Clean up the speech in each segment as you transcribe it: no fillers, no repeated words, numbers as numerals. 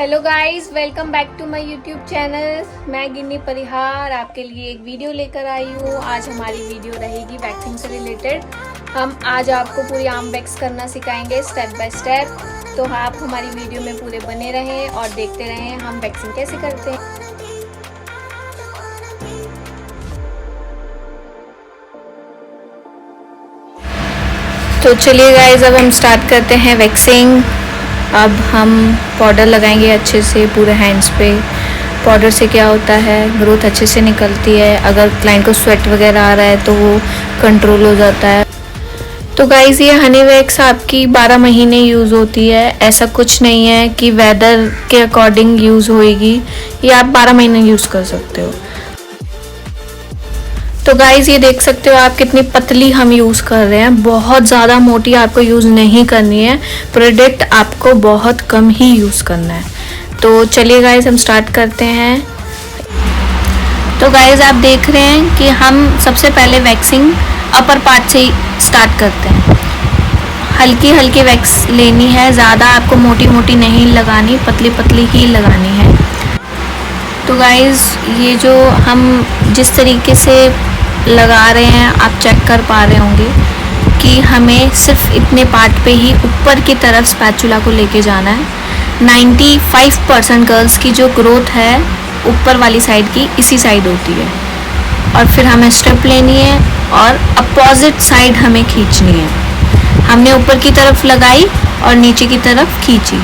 Hello guys, welcome back to my YouTube channel. मैं गिन्नी परिहार आपके लिए एक वीडियो लेकर आई हूँ। आज हमारी वीडियो रहेगी वैक्सिंग से रिलेटेड। हम आज आपको पूरी आर्म वैक्स करना सिखाएंगे स्टेप बाय स्टेप। तो आप हमारी वीडियो में पूरे बने रहें और देखते रहें हम वैक्सिंग कैसे करते हैं। तो चलिए गाइस, अब हम स्टार्ट करते हैं वैक्सिंग। अब हम पाउडर लगाएंगे अच्छे से पूरे हैंड्स पे। पाउडर से क्या होता है, ग्रोथ अच्छे से निकलती है। अगर क्लाइंट को स्वेट वगैरह आ रहा है तो वो कंट्रोल हो जाता है। तो गाइस, ये हनी वैक्स आपकी 12 महीने यूज़ होती है। ऐसा कुछ नहीं है कि वेदर के अकॉर्डिंग यूज़ होएगी। ये आप 12 महीने यूज़ कर सकते हो। तो गाइस, ये देख सकते हो आप कितनी पतली हम यूज़ कर रहे हैं। बहुत ज़्यादा मोटी आपको यूज़ नहीं करनी है। प्रोडक्ट आपको बहुत कम ही यूज़ करना है। तो चलिए गाइस, हम स्टार्ट करते हैं। तो गाइस, आप देख रहे हैं कि हम सबसे पहले वैक्सिंग अपर पार्ट से स्टार्ट करते हैं। हल्की हल्की वैक्स लेनी है, ज़्यादा आपको मोटी मोटी नहीं लगानी, पतली पतली ही लगानी है। तो गाइस, ये जो हम जिस तरीके से लगा रहे हैं आप चेक कर पा रहे होंगे कि हमें सिर्फ इतने पार्ट पे ही ऊपर की तरफ स्पैचुला को लेके जाना है। 95% गर्ल्स की जो ग्रोथ है ऊपर वाली साइड की इसी साइड होती है। और फिर हमें स्टेप लेनी है और अपोजिट साइड हमें खींचनी है। हमने ऊपर की तरफ लगाई और नीचे की तरफ खींची।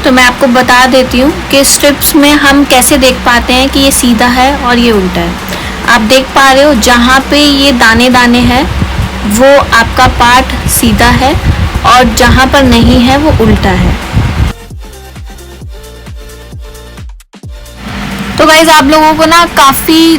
तो मैं आपको बता देती हूँ कि स्ट्रिप्स में हम कैसे देख पाते हैं कि ये सीधा है और ये उल्टा है। आप देख पा रहे हो जहाँ पे ये दाने दाने हैं वो आपका पार्ट सीधा है और जहाँ पर नहीं है वो उल्टा है। तो गाइज, आप लोगों को ना काफ़ी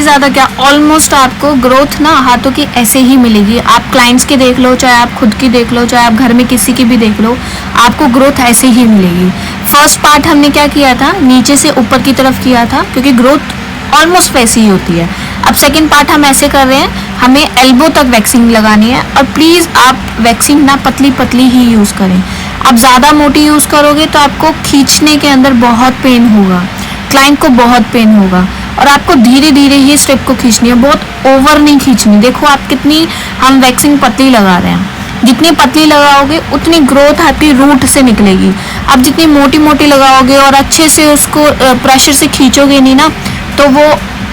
ज़्यादा क्या ऑलमोस्ट आपको ग्रोथ ना हाथों की ऐसे ही मिलेगी। आप क्लाइंट्स की देख लो, चाहे आप खुद की देख लो, चाहे आप घर में किसी की भी देख लो, आपको ग्रोथ ऐसे ही मिलेगी। फर्स्ट पार्ट हमने क्या किया था, नीचे से ऊपर की तरफ किया था क्योंकि ग्रोथ ऑलमोस्ट वैसी ही होती है। अब सेकेंड पार्ट हम ऐसे कर रहे हैं, हमें एल्बो तक वैक्सिंग लगानी है। और प्लीज़ आप वैक्सिंग ना पतली पतली ही यूज़ करें। आप ज़्यादा मोटी यूज़ करोगे तो आपको खींचने के अंदर बहुत पेन होगा, क्लाइंट को बहुत पेन होगा। और आपको धीरे धीरे ही स्ट्रिप को खींचनी है, बहुत ओवर नहीं खींचनी। देखो आप कितनी हम वैक्सिंग पतली लगा रहे हैं। जितनी पतली लगाओगे उतनी ग्रोथ आपकी रूट से निकलेगी। आप जितनी मोटी मोटी लगाओगे और अच्छे से उसको प्रेशर से खींचोगे नहीं ना, तो वो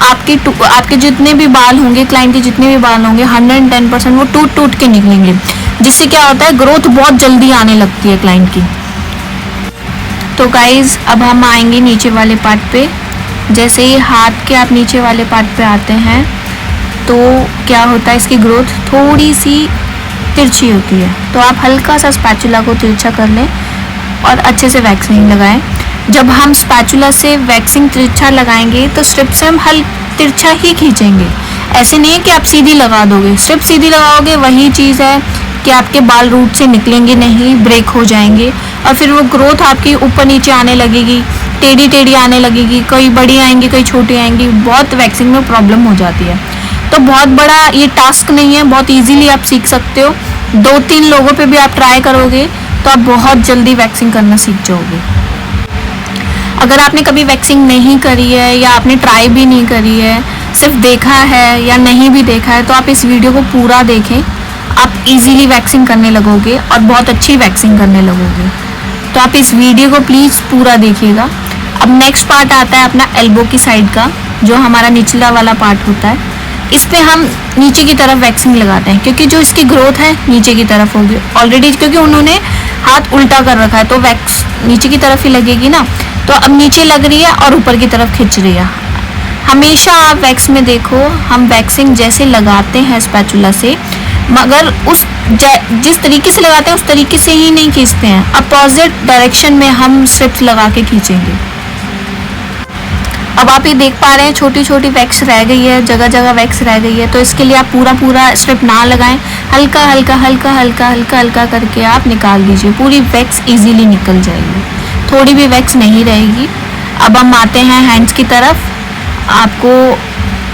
आपके जितने भी बाल होंगे, क्लाइंट के जितने भी बाल होंगे 110% वो टूट टूट के निकलेंगे। जिससे क्या होता है, ग्रोथ बहुत जल्दी आने लगती है क्लाइंट की। तो गाइज, अब हम आएंगे नीचे वाले पार्ट पे। जैसे ही हाथ के आप नीचे वाले पार्ट पे आते हैं तो क्या होता है, इसकी ग्रोथ थोड़ी सी तिरछी होती है। तो आप हल्का सा स्पैचुला को तिरछा कर लें और अच्छे से वैक्सिंग लगाएं। जब हम स्पैचुला से वैक्सिंग तिरछा लगाएंगे तो स्ट्रिप से हम तिरछा ही खींचेंगे। ऐसे नहीं है कि आप सीधी लगा दोगे। स्ट्रिप सीधी लगाओगे वही चीज़ है कि आपके बाल रूट से निकलेंगे नहीं, ब्रेक हो जाएंगे और फिर वो ग्रोथ आपकी ऊपर नीचे आने लगेगी, टेढ़ी टेढ़ी आने लगेगी। कई बड़ी आएंगी, कई छोटी आएंगी। बहुत वैक्सिंग में प्रॉब्लम हो जाती है। तो बहुत बड़ा ये टास्क नहीं है, बहुत ईजीली आप सीख सकते हो। 2-3 लोगों पे भी आप ट्राई करोगे तो आप बहुत जल्दी वैक्सिंग करना सीख जाओगे। अगर आपने कभी वैक्सिंग नहीं करी है या आपने ट्राई भी नहीं करी है, सिर्फ देखा है या नहीं भी देखा है, तो आप इस वीडियो को पूरा देखें। आप इजीली वैक्सिंग करने लगोगे और बहुत अच्छी वैक्सिंग करने लगोगे। तो आप इस वीडियो को प्लीज़ पूरा देखिएगा। अब नेक्स्ट पार्ट आता है अपना एल्बो की साइड का, जो हमारा निचला वाला पार्ट होता है। इस पे हम नीचे की तरफ वैक्सिंग लगाते हैं क्योंकि जो इसकी ग्रोथ है नीचे की तरफ होगी ऑलरेडी, क्योंकि उन्होंने हाथ उल्टा कर रखा है तो वैक्स नीचे की तरफ ही लगेगी ना। तो अब नीचे लग रही है और ऊपर की तरफ खिंच रही है। हमेशा आप वैक्स में देखो, हम वैक्सिंग जैसे लगाते हैं स्पैचुला से, मगर जिस तरीके से लगाते हैं उस तरीके से ही नहीं खींचते हैं। अपोजिट डायरेक्शन में हम स्ट्रिप्स लगा के खींचेंगे। अब आप ये देख पा रहे हैं छोटी छोटी वैक्स रह गई है, जगह जगह वैक्स रह गई है। तो इसके लिए आप पूरा स्ट्रिप ना लगाएं, हल्का हल्का करके आप निकाल दीजिए। पूरी वैक्स इजीली निकल जाएगी, थोड़ी भी वैक्स नहीं रहेगी। अब हम आते हैं हैंड्स की तरफ। आपको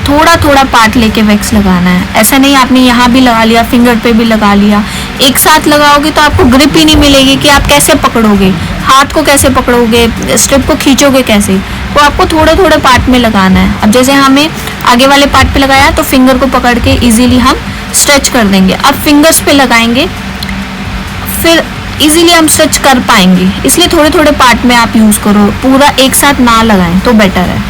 थोड़ा पार्ट लेके वैक्स लगाना है। ऐसा नहीं आपने यहाँ भी लगा लिया, फिंगर पे भी लगा लिया। एक साथ लगाओगे तो आपको ग्रिप ही नहीं मिलेगी कि आप कैसे पकड़ोगे, हाथ को कैसे पकड़ोगे, स्ट्रिप को खींचोगे कैसे। तो आपको थोड़े थोड़े पार्ट में लगाना है। अब जैसे हमें आगे वाले पार्ट पे लगाया तो फिंगर को पकड़ के इजीली हम स्ट्रेच कर देंगे। अब फिंगर्स पे लगाएंगे फिर इजीली हम स्ट्रेच कर पाएंगे, इसलिए थोड़े थोड़े पार्ट में आप यूज़ करो, पूरा एक साथ ना लगाएं तो बेटर है।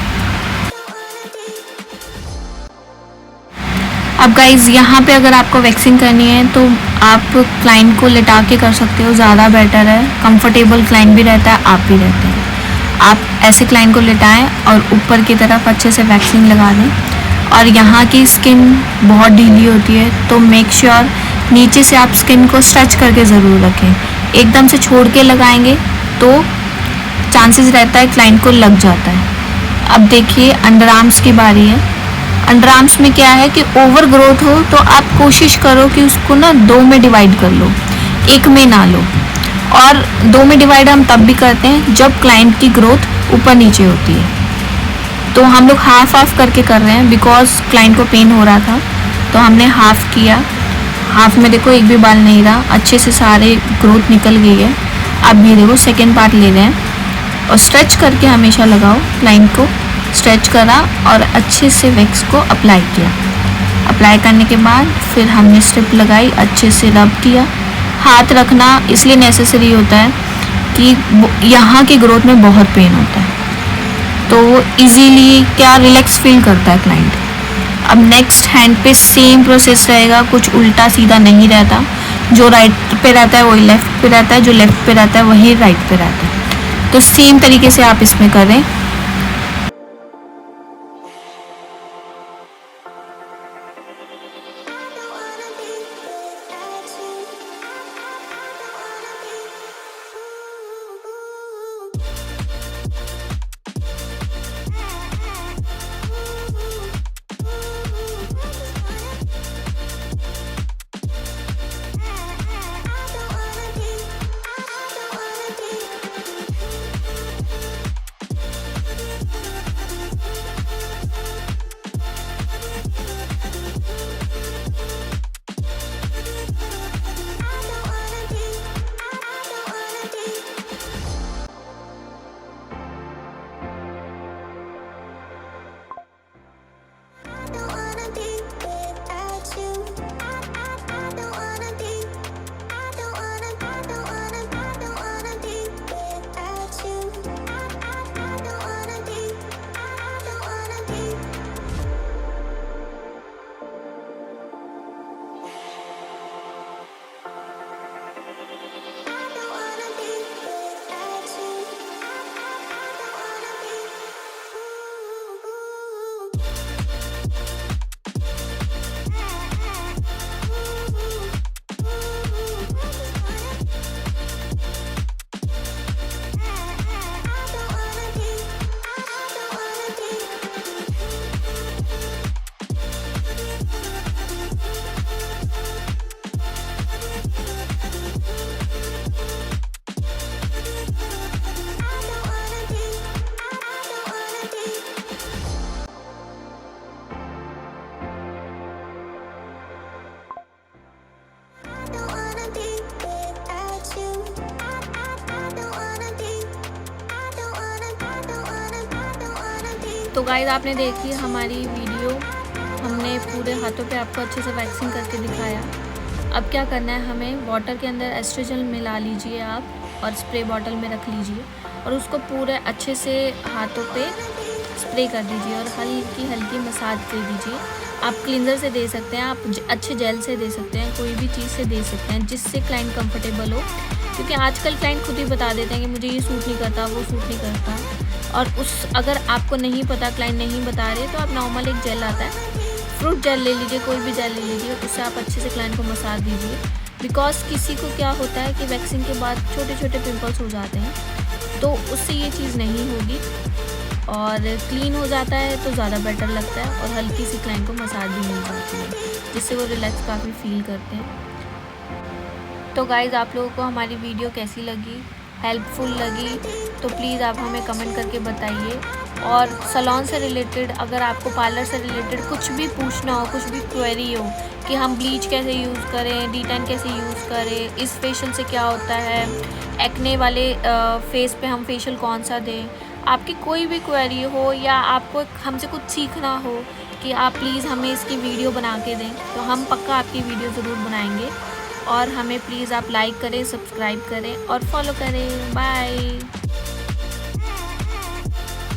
अब गाइज यहाँ पे अगर आपको वैक्सिंग करनी है तो आप क्लाइंट को लेटा के कर सकते हो, ज़्यादा बेटर है, कंफर्टेबल क्लाइंट भी रहता है, आप भी रहते हैं। आप ऐसे क्लाइंट को लेटाएं और ऊपर की तरफ अच्छे से वैक्सिंग लगा दें। और यहाँ की स्किन बहुत ढीली होती है तो मेक श्योर नीचे से आप स्किन को स्ट्रेच करके ज़रूर रखें। एकदम से छोड़ के लगाएंगे तो चांसेस रहता है क्लाइंट को लग जाता है। अब देखिए अंडर आर्म्स की बारी है। अंडर आर्म्स में क्या है कि ओवर ग्रोथ हो तो आप कोशिश करो कि उसको ना 2 में डिवाइड कर लो, एक में ना लो। और 2 में डिवाइड हम तब भी करते हैं जब क्लाइंट की ग्रोथ ऊपर नीचे होती है। तो हम लोग हाफ हाफ करके कर रहे हैं बिकॉज क्लाइंट को पेन हो रहा था तो हमने हाफ किया। हाफ में देखो एक भी बाल नहीं रहा, अच्छे से सारे ग्रोथ निकल गई है। अब ये देखो सेकेंड पार्ट ले रहे हैं और स्ट्रेच करके हमेशा लगाओ। क्लाइंट को स्ट्रेच करा और अच्छे से वैक्स को अप्लाई किया। अप्लाई करने के बाद फिर हमने स्ट्रिप लगाई, अच्छे से रब किया। हाथ रखना इसलिए नेसेसरी होता है कि यहाँ की ग्रोथ में बहुत पेन होता है तो वो इजीली क्या रिलैक्स फील करता है क्लाइंट। अब नेक्स्ट हैंड पे सेम प्रोसेस रहेगा, कुछ उल्टा सीधा नहीं रहता। जो राइट पे रहता है वही लेफ़्ट पे रहता है, जो लेफ़्ट पे रहता है वही राइट पे रहता है। तो सेम तरीके से आप इसमें करें। तो गाइस आपने देखी हमारी वीडियो, हमने पूरे हाथों पे आपको अच्छे से वैक्सिंग करके दिखाया। अब क्या करना है, हमें वाटर के अंदर एस्ट्रोजल मिला लीजिए आप और स्प्रे बॉटल में रख लीजिए और उसको पूरे अच्छे से हाथों पे स्प्रे कर दीजिए और हल्की हल्की मसाज कर दीजिए। आप क्लींजर से दे सकते हैं, आप अच्छे जेल से दे सकते हैं, कोई भी चीज़ से दे सकते हैं जिससे क्लाइंट कंफर्टेबल हो, क्योंकि आजकल क्लाइंट खुद ही बता देते हैं कि मुझे ये सूट नहीं करता, वो सूट नहीं करता। और अगर आपको नहीं पता, क्लाइंट नहीं बता रहे, तो आप नॉर्मल एक जेल आता है, फ्रूट जेल ले लीजिए, कोई भी जेल ले लीजिए, उससे आप अच्छे से क्लाइंट को मसाज दीजिए। बिकॉज किसी को क्या होता है कि वैक्सिंग के बाद छोटे छोटे पिंपल्स हो जाते हैं, तो उससे ये चीज़ नहीं होगी और क्लीन हो जाता है तो ज़्यादा बेटर लगता है और हल्की सी क्लाइंट को मसाज भी मिल जाती है जिससे वो रिलैक्स काफ़ी फील करते हैं। तो गाइज़ आप लोगों को हमारी वीडियो कैसी लगी हेल्पफुल लगी तो प्लीज़ आप हमें कमेंट करके बताइए। और सैलून से रिलेटेड, अगर आपको पार्लर से रिलेटेड कुछ भी पूछना हो, कुछ भी क्वेरी हो कि हम ब्लीच कैसे यूज़ करें, D10 कैसे यूज़ करें, इस फेशियल से क्या होता है, एक्ने वाले फेस पे हम फेशियल कौन सा दें, आपकी कोई भी क्वेरी हो या आपको हमसे कुछ सीखना हो कि आप प्लीज़ हमें इसकी वीडियो बना के दें, तो हम पक्का आपकी वीडियो ज़रूर बनाएंगे। और हमें प्लीज़ आप लाइक करें, सब्सक्राइब करें और फॉलो करें। बाय।